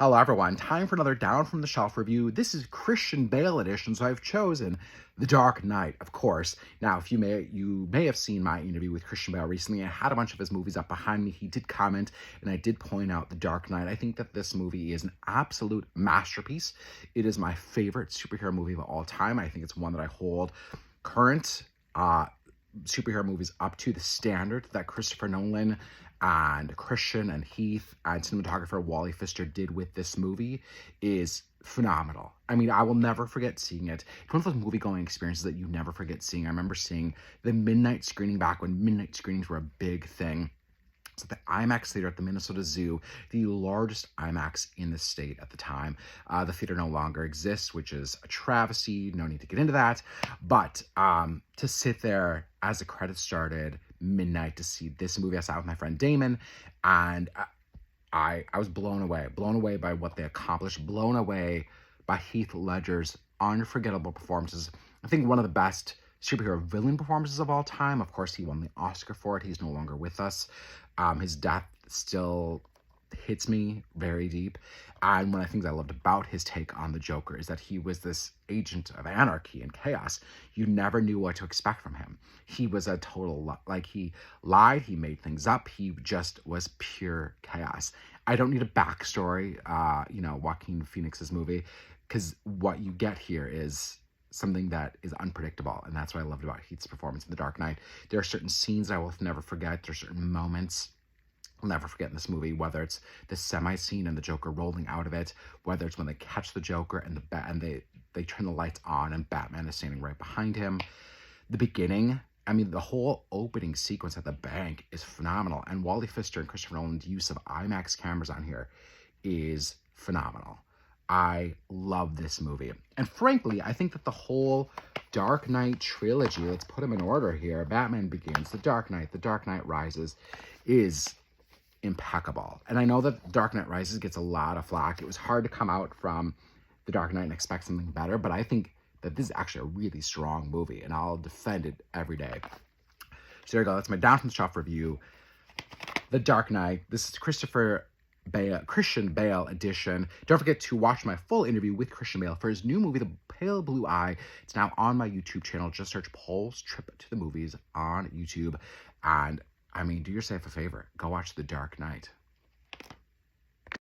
Hello everyone, time for another Down from the Shelf review. This is Christian Bale edition, so I've chosen The Dark Knight, of course. Now, if you may have seen my interview with Christian Bale recently. I had a bunch of his movies up behind me. He did comment, and I did point out The Dark Knight. I think that this movie is an absolute masterpiece. It is my favorite superhero movie of all time. I think it's one that I hold current superhero movies up to the standard that Christopher Nolan and Christian and Heath and cinematographer Wally Pfister did with this movie is phenomenal. I mean, I will never forget seeing it. It's one of those movie-going experiences that you never forget seeing. I remember seeing the midnight screening back when midnight screenings were a big thing. So the IMAX theater at the Minnesota Zoo, the largest IMAX in the state at the time. The theater no longer exists, which is a travesty. No need to get into that. But to sit there as the credits started, midnight, to see this movie, I sat with my friend Damon, and I was blown away by what they accomplished, blown away by Heath Ledger's unforgettable performances. I think one of the best superhero villain performances of all time. Of course, he won the Oscar for it. He's no longer with us. His death still hits me very deep. And one of the things I loved about his take on the Joker is that he was this agent of anarchy and chaos. You never knew what to expect from him. He was a total, he lied, he made things up, he just was pure chaos. I don't need a backstory, Joaquin Phoenix's movie, because what you get here is something that is unpredictable, and that's what I loved about Heath's performance in The Dark Knight. There are certain scenes I will never forget. There are certain moments I'll never forget in this movie, whether it's the semi-scene and the Joker rolling out of it, whether it's when they catch the Joker and they turn the lights on and Batman is standing right behind him. The beginning, I mean, the whole opening sequence at the bank is phenomenal, and Wally Pfister and Christopher Nolan's use of IMAX cameras on here is phenomenal. I love this movie. And frankly, I think that the whole Dark Knight trilogy, let's put them in order here. Batman Begins, The Dark Knight Rises, is impeccable. And I know that Dark Knight Rises gets a lot of flack. It was hard to come out from The Dark Knight and expect something better, but I think that this is actually a really strong movie, and I'll defend it every day. So there you go. That's my Down from the Shelf review. The Dark Knight. This is Christian Bale edition. Don't forget to watch my full interview with Christian Bale for his new movie, The Pale Blue Eye. It's now on my YouTube channel. Just search Paul's Trip to the Movies on YouTube. And, I mean, do yourself a favor. Go watch The Dark Knight.